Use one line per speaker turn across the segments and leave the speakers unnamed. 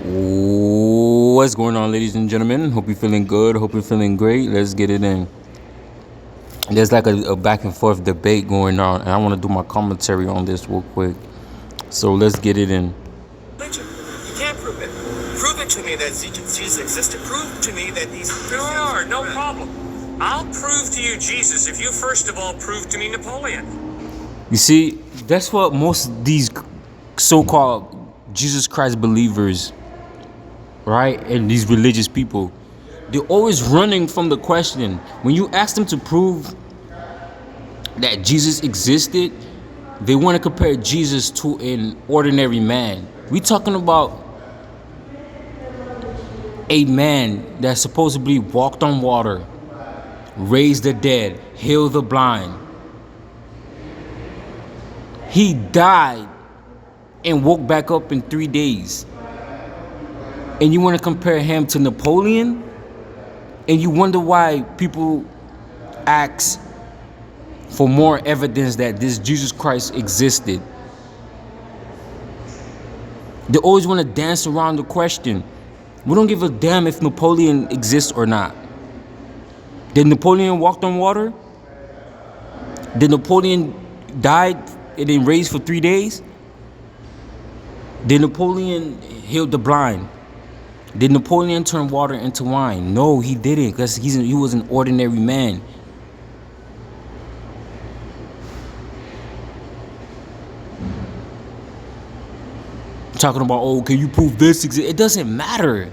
What's going on, ladies and gentlemen? Hope you're feeling good. Hope you're feeling great. Let's get it in. There's like a back and forth debate going on, and I want to do my commentary on this real quick. So let's get it in.
Religion. You can't prove it. Prove it to me that Jesus existed. Prove to me that these.
Sure, no problem. I'll prove to you Jesus if you first of all prove to me Napoleon.
You see, that's what most of these so-called Jesus Christ believers, right, and these religious people, they're always running from the question. When you ask them to prove that Jesus existed, they want to compare Jesus to an ordinary man. We talking about a man that supposedly walked on water, raised the dead, healed the blind. He died and woke back up in 3 days. And you want to compare him to Napoleon? And you wonder why people ask for more evidence that this Jesus Christ existed. They always want to dance around the question. We don't give a damn if Napoleon exists or not. Did Napoleon walk on water? Did Napoleon die and then raised for 3 days? Did Napoleon heal the blind? Did Napoleon turn water into wine? No, he didn't, because he was an ordinary man. Talking about, oh, can you prove this? It doesn't matter.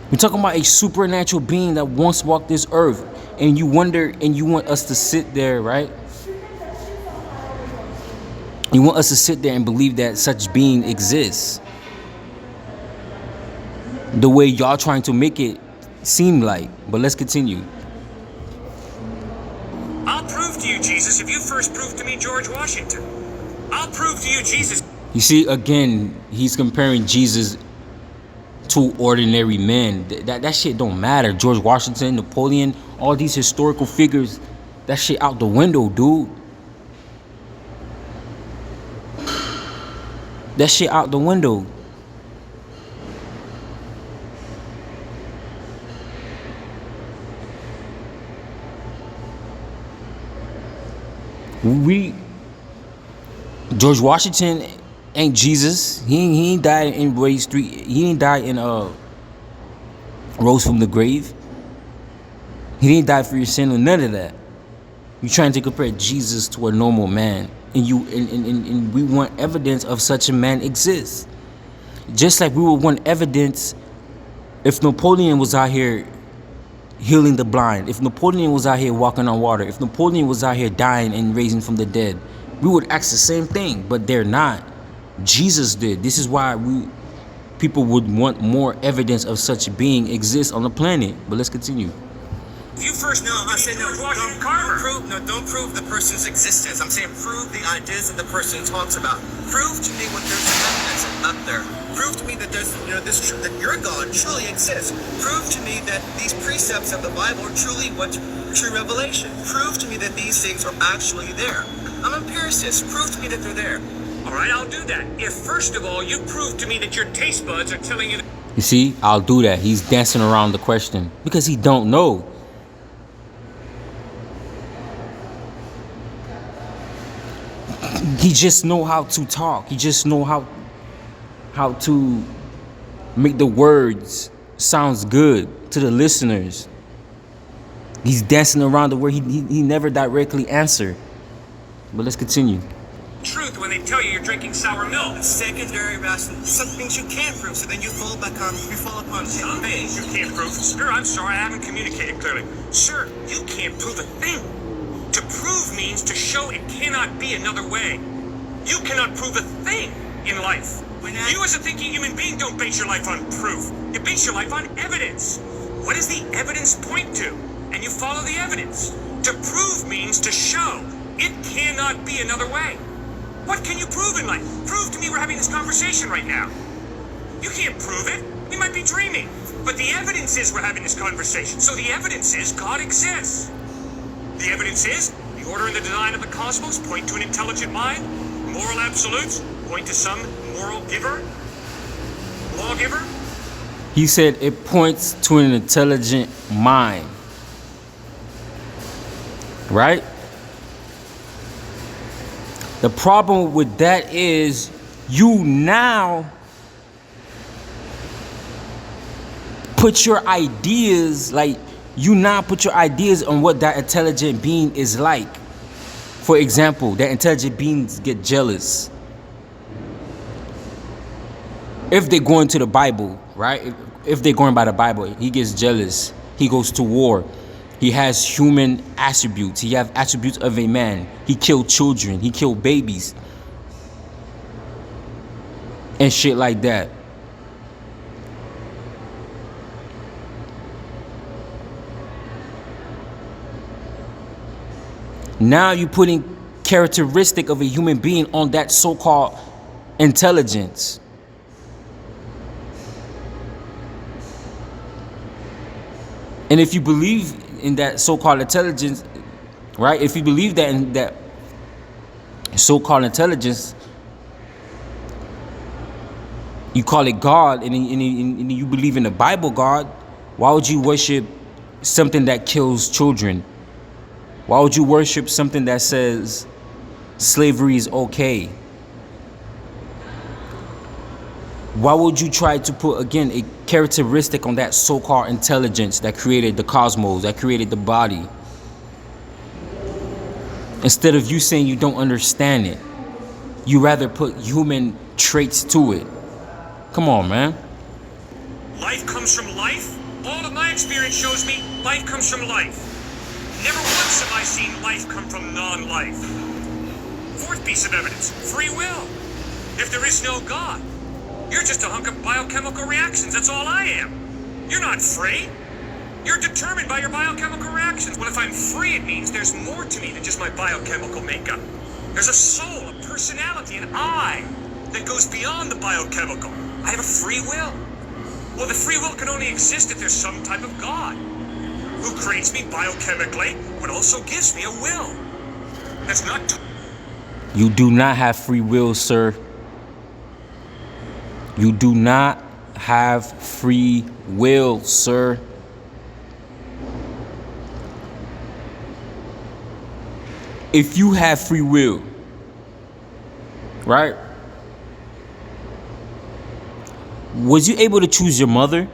We're talking about a supernatural being that once walked this earth, and you wonder, and you want us to sit there, right? You want us to sit there and believe that such being exists, the way y'all trying to make it seem like. But let's continue.
I'll prove to you Jesus if you first prove to me George Washington. I'll prove to you Jesus.
You see, again, he's comparing Jesus to ordinary men. That shit don't matter. George Washington, Napoleon, all these historical figures, that shit out the window, dude. That shit out the window. George Washington ain't Jesus. He ain't died and raised three. He ain't died and rose from the grave. He didn't die for your sin or none of that. You're trying to compare Jesus to a normal man, and we want evidence of such a man exists. Just like we would want evidence if Napoleon was out here healing the blind, if Napoleon was out here walking on water, if Napoleon was out here dying and raising from the dead, we would ask the same thing, but they're not. Jesus did. This is why people would want more evidence of such a being exists on the planet. But let's continue.
If you first
No, I said no.
George Washington Carver.
Don't prove the person's existence. I'm saying prove the ideas that the person talks about. Prove to me what there's evidence up there. Prove to me that there's, that your God truly exists. Prove to me that these precepts of the Bible are truly what true revelation. Prove to me that these things are actually there. I'm an empiricist. Prove to me that they're there.
All right, I'll do that. If first of all you prove to me that your taste buds are telling you.
You see, I'll do that. He's dancing around the question because he don't know. He just know how to talk. He just know how to make the words sounds good to the listeners. He's dancing around the word. He never directly answer. But let's continue.
Truth when they tell you you're drinking sour milk.
Secondary rational. Some things you can't prove, so then you fall upon
Some things you can't prove. Sir, I'm sorry, I haven't communicated clearly. Sir, you can't prove a thing. To prove means to show it cannot be another way. You cannot prove a thing in life. You as a thinking human being don't base your life on proof. You base your life on evidence. What does the evidence point to? And you follow the evidence. To prove means to show. It cannot be another way. What can you prove in life? Prove to me we're having this conversation right now. You can't prove it. We might be dreaming. But the evidence is we're having this conversation. So the evidence is God exists. The evidence is the order and the design of the cosmos point to an intelligent mind. Moral absolutes point to some moral giver. Lawgiver?
He said it points to an intelligent mind. Right? The problem with that is you now put your ideas, on what that intelligent being is like. For example, that intelligent beings get jealous. If they're going to the Bible, right? If they're going by the Bible, he gets jealous. He goes to war. He has human attributes. He has attributes of a man. He killed children. He killed babies. And shit like that. Now you're putting characteristic of a human being on that so-called intelligence. And if you believe in that so-called intelligence, right? If you believe that in that so-called intelligence, you call it God, and you believe in the Bible God, why would you worship something that kills children? Why would you worship something that says slavery is okay? Why would you try to put, again, a characteristic on that so-called intelligence that created the cosmos, that created the body? Instead of you saying you don't understand it, you rather put human traits to it. Come on, man.
Life comes from life? All of my experience shows me life comes from life. Never once have I seen life come from non-life. Fourth piece of evidence, free will. If there is no God, you're just a hunk of biochemical reactions. That's all I am. You're not free. You're determined by your biochemical reactions. Well, if I'm free, it means there's more to me than just my biochemical makeup. There's a soul, a personality, an I that goes beyond the biochemical. I have a free will. Well, the free will can only exist if there's some type of God who creates me biochemically, but also gives me a will. That's not...
You do not have free will, sir. You do not have free will, sir. If you have free will, right? Was you able to choose your mother?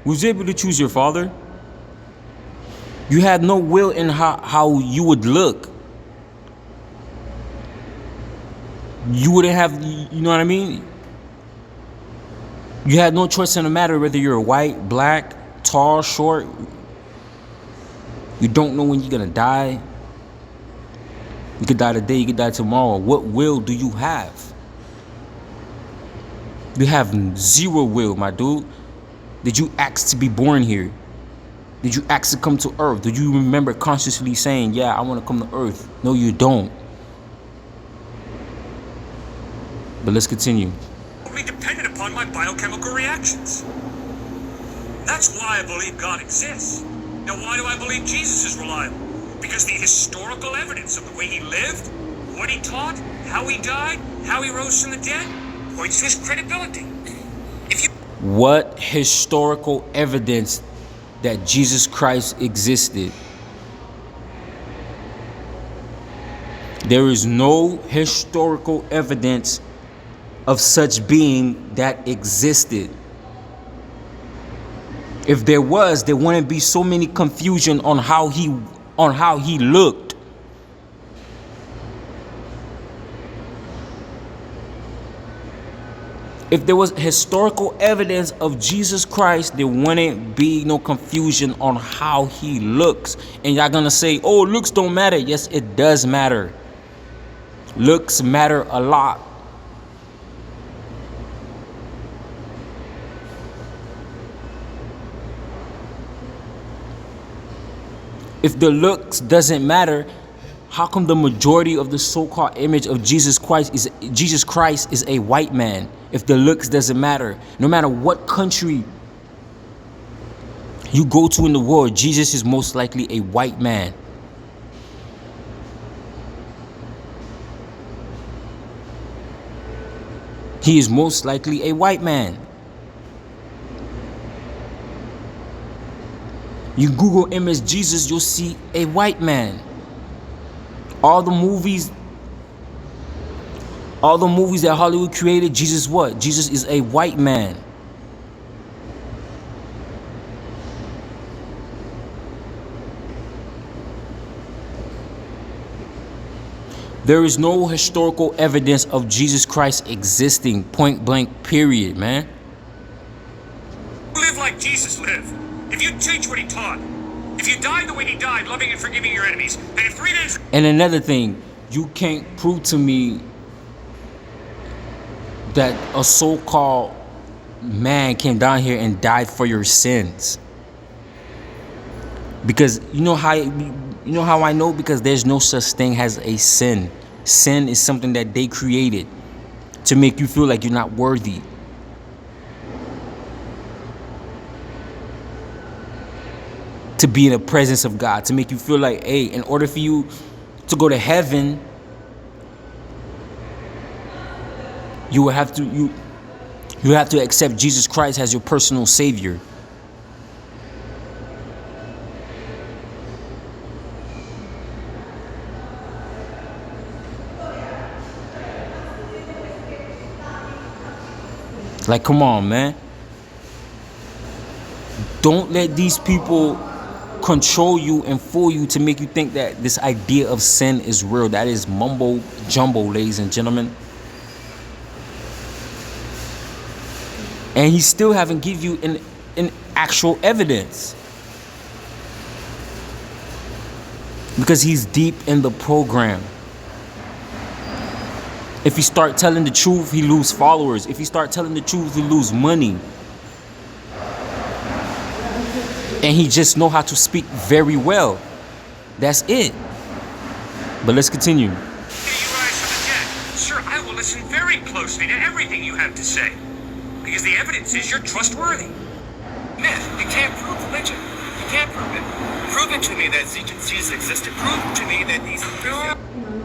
Was you able to choose your father? You had no will in how you would look. You wouldn't have, you know what I mean? You had no choice in the matter whether you're white, black, tall, short. You don't know when you're gonna die. You could die today, you could die tomorrow. What will do you have? You have zero will, my dude. Did you ask to be born here? Did you ask to come to earth? Did you remember consciously saying, yeah, I want to come to earth? No, you don't. But let's continue.
Only dependent upon my biochemical reactions. That's why I believe God exists. Now, why do I believe Jesus is reliable? Because the historical evidence of the way he lived, what he taught, how he died, how he rose from the dead, points to his credibility.
What historical evidence that Jesus Christ existed? There is no historical evidence of such being that existed. If there was, there wouldn't be so many confusion on how he looked. If there was historical evidence of Jesus Christ, there wouldn't be no confusion on how he looks. And y'all gonna say, oh, looks don't matter. Yes, it does matter. Looks matter a lot. If the looks doesn't matter, how come the majority of the so-called image of Jesus Christ is a white man? If the looks doesn't matter, no matter what country you go to in the world, Jesus is most likely a white man. He is most likely a white man. You Google image Jesus, you'll see a white man. All the movies that Hollywood created, Jesus what? Jesus is a white man. There is no historical evidence of Jesus Christ existing, point blank, period, man.
Live like Jesus lived. If you teach what he taught, if you died the way he died, loving and forgiving your enemies, then in 3 days...
And another thing, you can't prove to me that a so-called man came down here and died for your sins. Because you know how I know? Because there's no such thing as a sin. Sin is something that they created to make you feel like you're not worthy. To be in the presence of God, to make you feel like, hey, in order for you to go to heaven, you will have to you have to accept Jesus Christ as your personal savior. Like, come on, man. Don't let these people control you and fool you to make you think that this idea of sin is real. That is mumbo jumbo, ladies and gentlemen. And he still haven't give you an actual evidence. Because he's deep in the program. If he start telling the truth, he lose followers. If he start telling the truth, he lose money. And he just know how to speak very well. That's it. But let's continue.
You rise from the dead. Sir, I will listen very closely to everything you have to say. Because the evidence is you're trustworthy.
Myth. You can't prove religion. You can't prove it. Prove it to me that Jesus existed. Prove to me that these...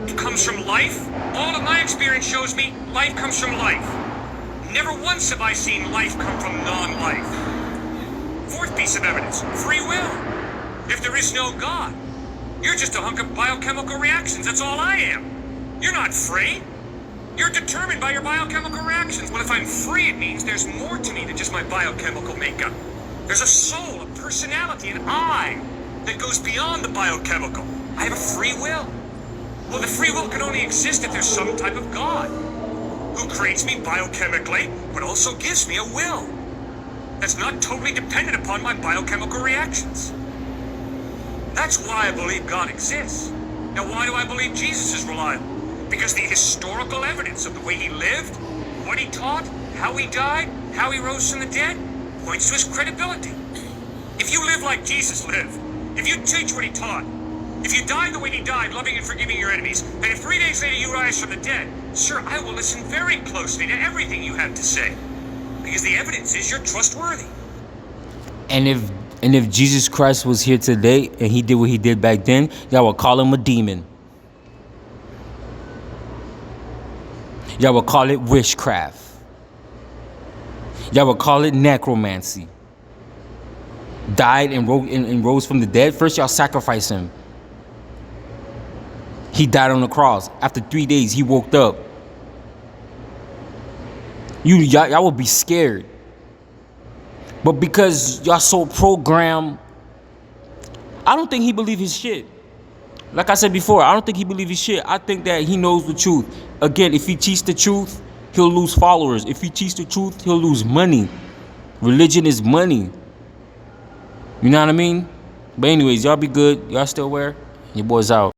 It comes from life. All of my experience shows me life comes from life. Never once have I seen life come from non-life. Fourth piece of evidence, free will. If there is no God, you're just a hunk of biochemical reactions. That's all I am. You're not free. You're determined by your biochemical reactions. Well, if I'm free, it means there's more to me than just my biochemical makeup. There's a soul, a personality, an I that goes beyond the biochemical. I have a free will. Well, the free will can only exist if there's some type of God who creates me biochemically, but also gives me a will that's not totally dependent upon my biochemical reactions. That's why I believe God exists. Now, why do I believe Jesus is reliable? Because the historical evidence of the way he lived, what he taught, how he died, how he rose from the dead, points to his credibility. If you live like Jesus lived, if you teach what he taught, if you die the way he died, loving and forgiving your enemies, then if 3 days later you rise from the dead, sir, I will listen very closely to everything you have to say. Because the evidence is you're trustworthy.
And if Jesus Christ was here today and he did what he did back then, y'all would call him a demon. Y'all would call it witchcraft. Y'all would call it necromancy. Died and rose from the dead. First y'all sacrifice him. He died on the cross. After 3 days, he woke up. Y'all would be scared. But because y'all so programmed, I don't think he believed his shit. Like I said before, I don't think he believed his shit. I think that he knows the truth. Again, if he teaches the truth, he'll lose followers. If he teaches the truth, he'll lose money. Religion is money. You know what I mean? But anyways, y'all be good. Y'all still where? Your boy's out.